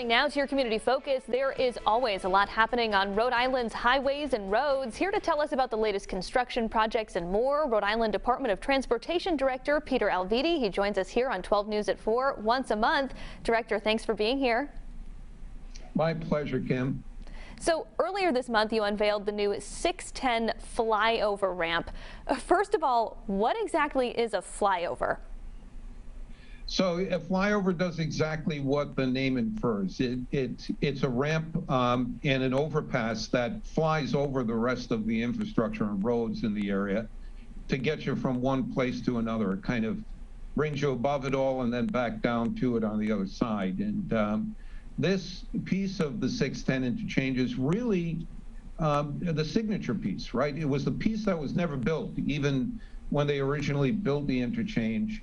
Turning now to your community focus, there is always a lot happening on Rhode Island's highways and roads. Here to tell us about the latest construction projects and more, Rhode Island Department of Transportation Director Peter Alviti. He joins us here on 12 News at 4 once a month. Director, thanks for being here. My pleasure, Kim. So earlier this month, you unveiled the new 610 flyover ramp. First of all, what exactly is a flyover? So a flyover does exactly what the name infers. It's a ramp and an overpass that flies over the rest of the infrastructure and roads in the area to get you from one place to another. It kind of brings you above it all and then back down to it on the other side. And this piece of the 610 interchange is really the signature piece, right? It was the piece that was never built, even when they originally built the interchange.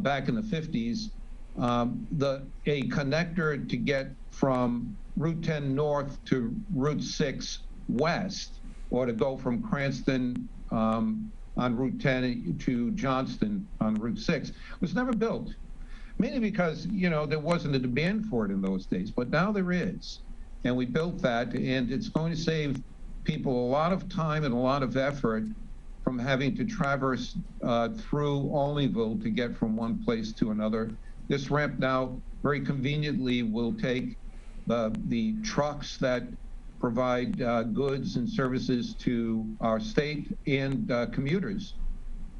Back in the 50s, a connector to get from Route 10 north to Route 6 west, or to go from Cranston on Route 10 to Johnston on Route 6, was never built. Mainly because, there wasn't a demand for it in those days, but now there is. And we built that, and it's going to save people a lot of time and a lot of effort from having to traverse through Olneyville to get from one place to another. This ramp now very conveniently will take the trucks that provide goods and services to our state and commuters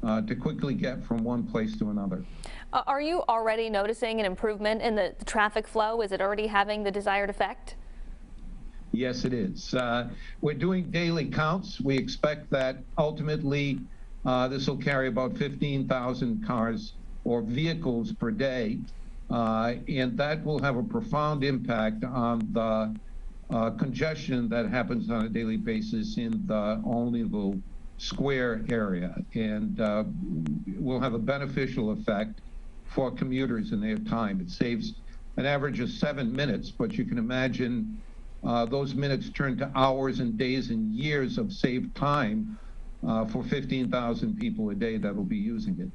to quickly get from one place to another. Are you already noticing an improvement in the traffic flow? Is it already having the desired effect? Yes, it is. We're doing daily counts. We expect that ultimately this will carry about 15,000 cars or vehicles per day, and that will have a profound impact on the congestion that happens on a daily basis in the Olneyville Square area, and will have a beneficial effect for commuters in their time. It saves an average of 7 minutes, but you can imagine those minutes turn to hours and days and years of saved time for 15,000 people a day that will be using it.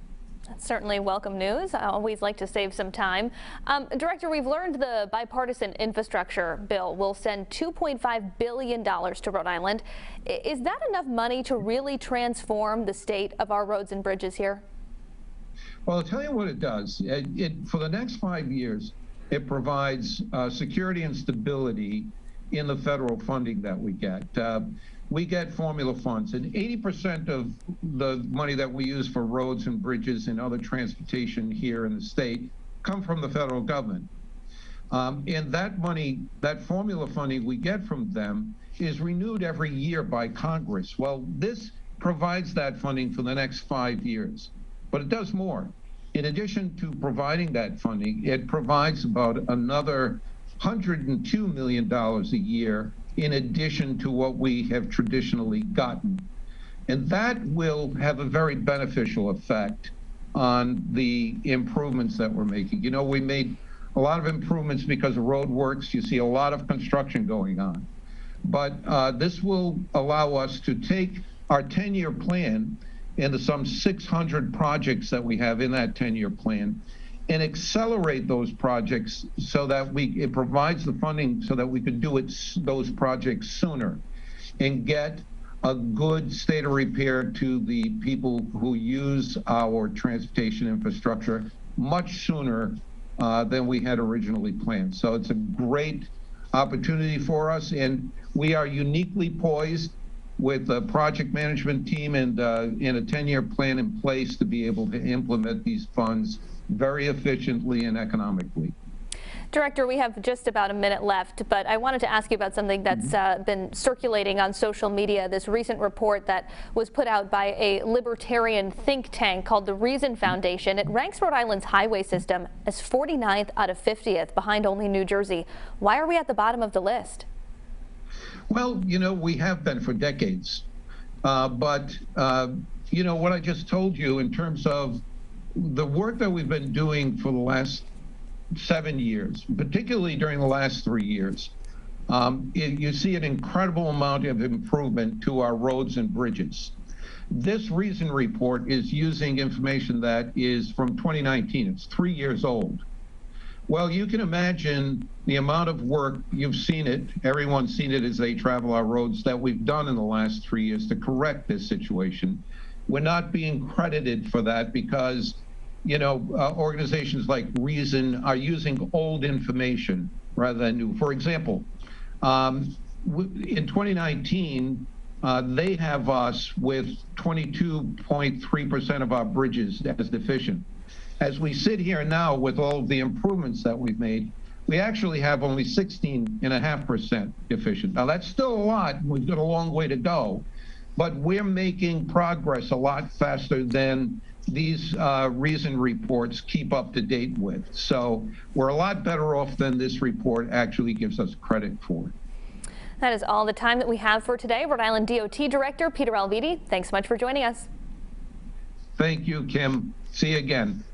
That's certainly welcome news. I always like to save some time. Director, we've learned the bipartisan infrastructure bill will send $2.5 billion to Rhode Island. Is that enough money to really transform the state of our roads and bridges here? Well, I'll tell you what it does. For the next 5 years, it provides security and stability in the federal funding that we get. We get formula funds, and 80% of the money that we use for roads and bridges and other transportation here in the state come from the federal government. And that money, that formula funding we get from them, is renewed every year by Congress. Well, this provides that funding for the next 5 years, but it does more. In addition to providing that funding, it provides about another $102 million a year in addition to what we have traditionally gotten. And that will have a very beneficial effect on the improvements that we're making. We made a lot of improvements because of road works. You see a lot of construction going on. But this will allow us to take our 10-year plan into some 600 projects that we have in that 10-year plan and accelerate those projects so that it provides the funding so that we could do those projects sooner and get a good state of repair to the people who use our transportation infrastructure much sooner than we had originally planned. So it's a great opportunity for us, and we are uniquely poised with a project management team and a 10-year plan in place to be able to implement these funds very efficiently and economically. Director, we have just about a minute left, but I wanted to ask you about something that's been circulating on social media, this recent report that was put out by a libertarian think tank called the Reason Foundation. It ranks Rhode Island's highway system as 49th out of 50th, behind only New Jersey. Why are we at the bottom of the list? Well, we have been for decades. But what I just told you in terms of the work that we've been doing for the last 7 years, particularly during the last 3 years, you see an incredible amount of improvement to our roads and bridges. This Reason report is using information that is from 2019. It's 3 years old. Well, you can imagine the amount of work, you've seen it, everyone's seen it as they travel our roads, that we've done in the last 3 years to correct this situation. We're not being credited for that because, you know, organizations like Reason are using old information rather than new. For example, in 2019, they have us with 22.3% of our bridges as deficient. As we sit here now with all of the improvements that we've made, we actually have only 16.5% deficient. Now that's still a lot. We've got a long way to go, but we're making progress a lot faster than these Reason reports keep up to date with. So we're a lot better off than this report actually gives us credit for. That is all the time that we have for today. Rhode Island DOT Director Peter Alviti, thanks so much for joining us. Thank you, Kim. See you again.